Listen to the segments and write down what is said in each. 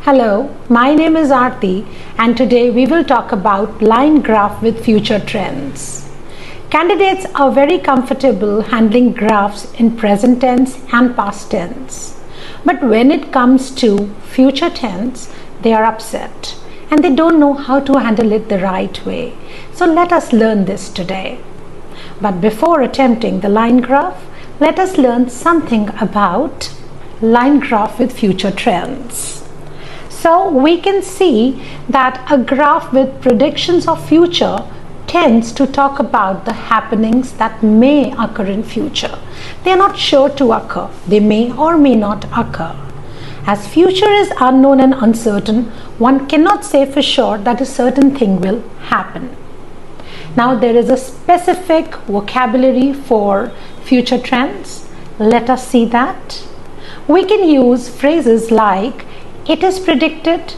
Hello, my name is Arti and today we will talk about line graph with future trends. Candidates are very comfortable handling graphs in present tense and past tense. But when it comes to future tense, they are upset and they don't know how to handle it the right way. So let us learn this today. But before attempting the line graph, let us learn something about line graph with future trends. So we can see that a graph with predictions of future tends to talk about the happenings that may occur in future. They are not sure to occur. They may or may not occur. As future is unknown and uncertain, one cannot say for sure that a certain thing will happen. Now there is a specific vocabulary for future trends. Let us see that. We can use phrases like it is predicted,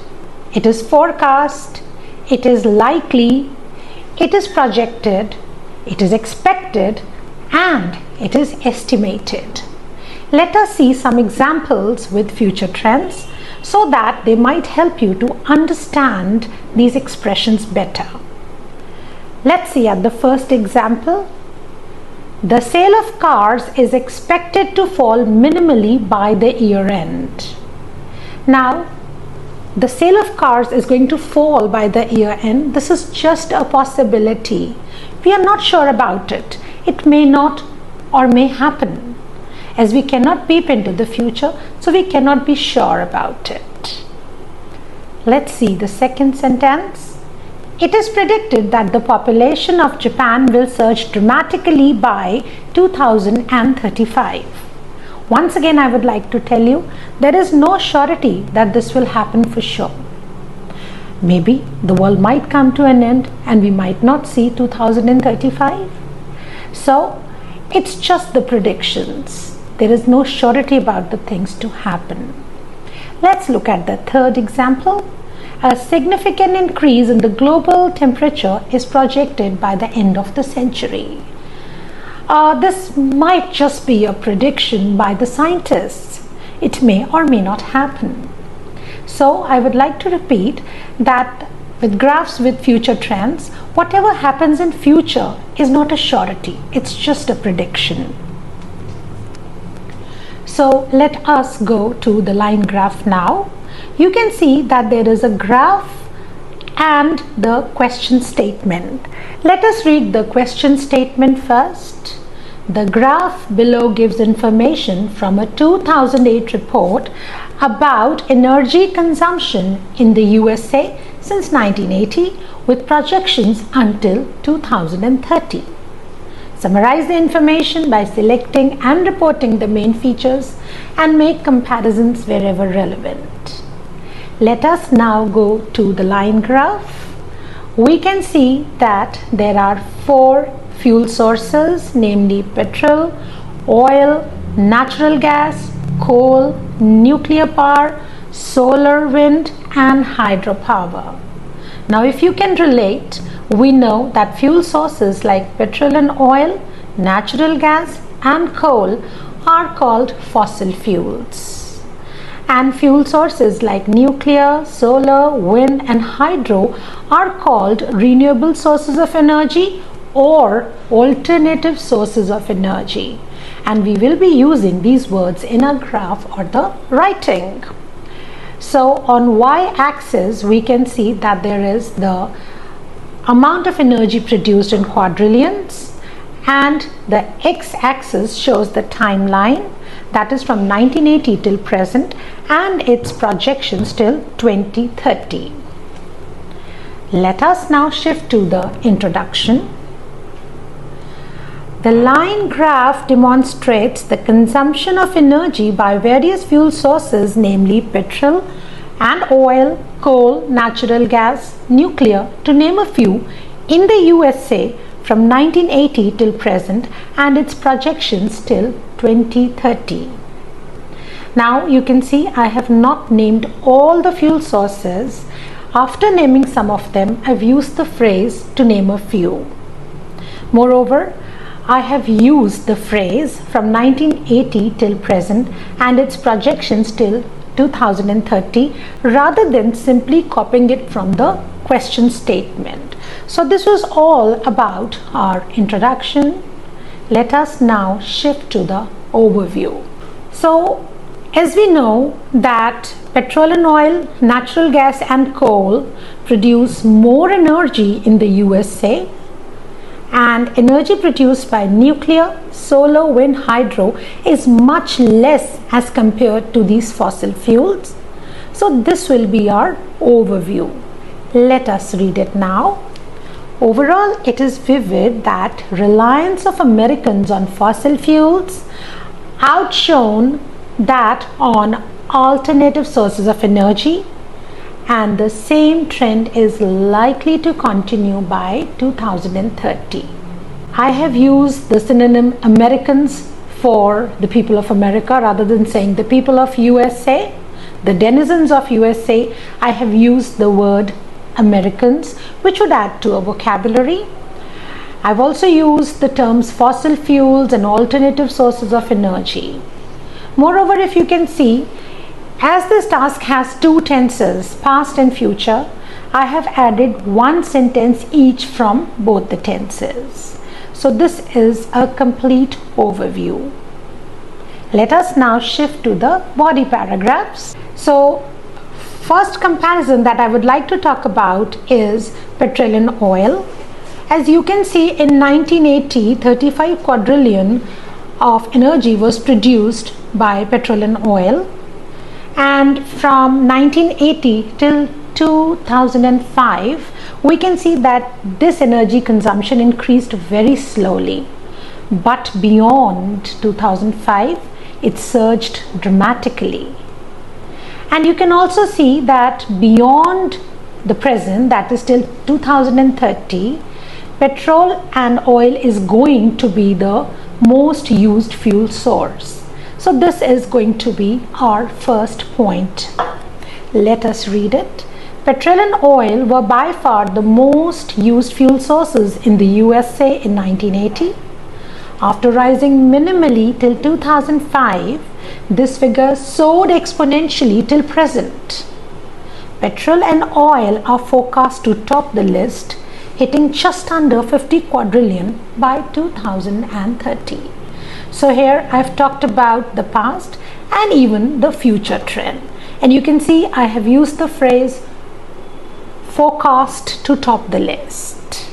it is forecast, it is likely, it is projected, it is expected, and it is estimated. Let us see some examples with future trends so that they might help you to understand these expressions better. Let's see at the first example. The sale of cars is expected to fall minimally by the year end. Now, the sale of cars is going to fall by the year end. This is just a possibility. We are not sure about it. It may not or may happen. As we cannot peep into the future, so we cannot be sure about it. Let's see the second sentence. It is predicted that the population of Japan will surge dramatically by 2035. Once again, I would like to tell you, there is no surety that this will happen for sure. Maybe the world might come to an end and we might not see 2035. So, it's just the predictions. There is no surety about the things to happen. Let's look at the third example. A significant increase in the global temperature is projected by the end of the century. This might just be a prediction by the scientists. It may or may not happen. So I would like to repeat that with graphs with future trends, whatever happens in future is not a surety. It's just a prediction. So let us go to the line graph now. You can see that there is a graph and the question statement. Let us read the question statement first. The graph below gives information from a 2008 report about energy consumption in the USA since 1980 with projections until 2030. Summarize the information by selecting and reporting the main features and make comparisons wherever relevant. Let us now go to the line graph. We can see that there are four fuel sources, namely petrol, oil, natural gas, coal, nuclear power, solar, wind, and hydropower. Now, if you can relate, we know that fuel sources like petrol and oil, natural gas, and coal are called fossil fuels. And fuel sources like nuclear, solar, wind, and hydro are called renewable sources of energy or alternative sources of energy. And we will be using these words in a graph or the writing. So on y-axis, we can see that there is the amount of energy produced in quadrillions, and the x-axis shows the timeline, that is from 1980 till present, and its projections till 2030. Let us now shift to the introduction. The line graph demonstrates the consumption of energy by various fuel sources, namely petrol and oil, coal, natural gas, nuclear, to name a few, in the USA from 1980 till present, and its projections till 2030. Now you can see I have not named all the fuel sources. After naming some of them, I've used the phrase to name a few. Moreover, I have used the phrase from 1980 till present and its projections till 2030 rather than simply copying it from the question statement. So this was all about our introduction. Let us now shift to the overview. So as we know that petrol and oil, natural gas and coal produce more energy in the USA, and energy produced by nuclear, solar, wind, hydro is much less as compared to these fossil fuels. So this will be our overview. Let us read it now. Overall, it is vivid that reliance of Americans on fossil fuels outshone that on alternative sources of energy, and the same trend is likely to continue by 2030. I have used the synonym Americans for the people of America rather than saying the people of USA, the denizens of USA. I have used the word Americans, which would add to a vocabulary. I've also used the terms fossil fuels and alternative sources of energy. Moreover, if you can see, as this task has two tenses, past and future, I have added one sentence each from both the tenses. So this is a complete overview. Let us now shift to the body paragraphs. So first comparison that I would like to talk about is petrol and oil. As you can see, in 1980, 35 quadrillion of energy was produced by petrol and oil. And from 1980 till 2005, we can see that this energy consumption increased very slowly. But beyond 2005, it surged dramatically. And you can also see that beyond the present, that is till 2030, petrol and oil is going to be the most used fuel source. So this is going to be our first point. Let us read it. Petrol and oil were by far the most used fuel sources in the USA in 1980. After rising minimally till 2005, this figure soared exponentially till present. Petrol and oil are forecast to top the list, hitting just under 50 quadrillion by 2030. So here I've talked about the past and even the future trend. And you can see I have used the phrase forecast to top the list.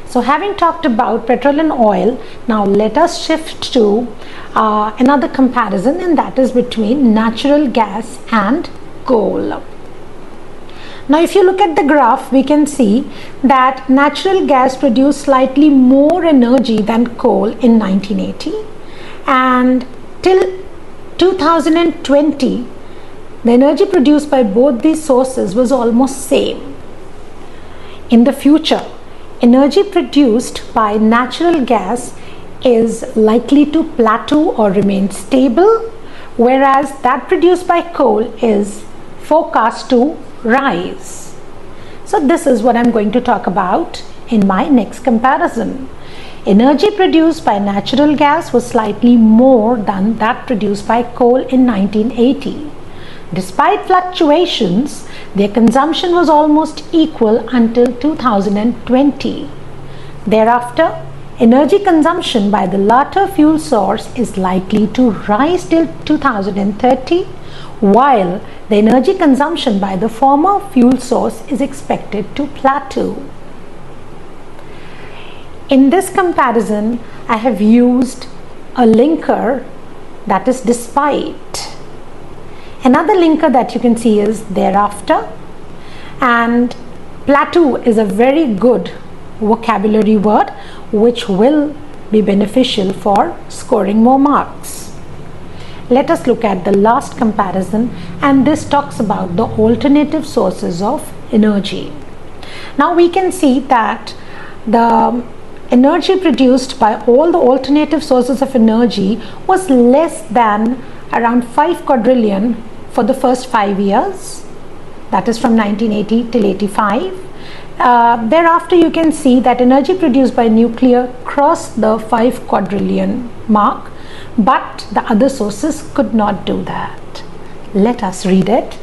So having talked about petrol and oil, now let us shift to another comparison, and that is between natural gas and coal. Now if you look at the graph, we can see that natural gas produced slightly more energy than coal in 1980, and till 2020 the energy produced by both these sources was almost same. In the future, energy produced by natural gas is likely to plateau or remain stable, whereas that produced by coal is forecast to rise. So this is what I'm going to talk about in my next comparison. Energy produced by natural gas was slightly more than that produced by coal in 1980. Despite fluctuations, their consumption was almost equal until 2020. Thereafter, energy consumption by the latter fuel source is likely to rise till 2030, while the energy consumption by the former fuel source is expected to plateau. In this comparison, I have used a linker, that is despite. Another linker that you can see is thereafter, and plateau is a very good vocabulary word which will be beneficial for scoring more marks. Let us look at the last comparison, and this talks about the alternative sources of energy. Now we can see that the energy produced by all the alternative sources of energy was less than around 5 quadrillion for the first 5 years, that is from 1980 till 85. Thereafter you can see that energy produced by nuclear crossed the 5 quadrillion mark, but the other sources could not do that. Let us read it.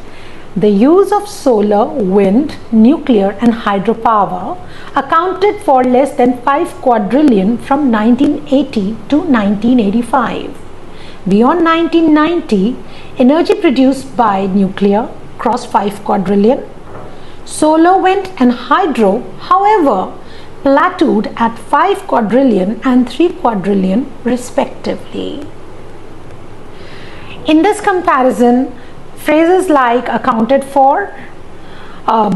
The use of solar, wind, nuclear and hydropower accounted for less than 5 quadrillion from 1980 to 1985. Beyond 1990, energy produced by nuclear crossed 5 quadrillion. Solar, wind and hydro, however, plateaued at 5 quadrillion and 3 quadrillion respectively. In this comparison, phrases like accounted for,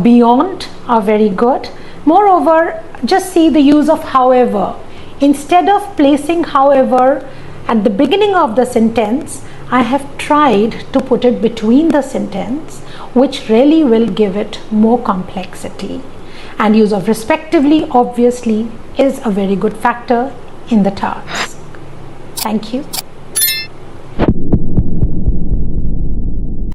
beyond are very good. Moreover, just see the use of however. Instead of placing however at the beginning of the sentence, I have tried to put it between the sentence, which really will give it more complexity. And use of respectively obviously is a very good factor in the task. Thank you.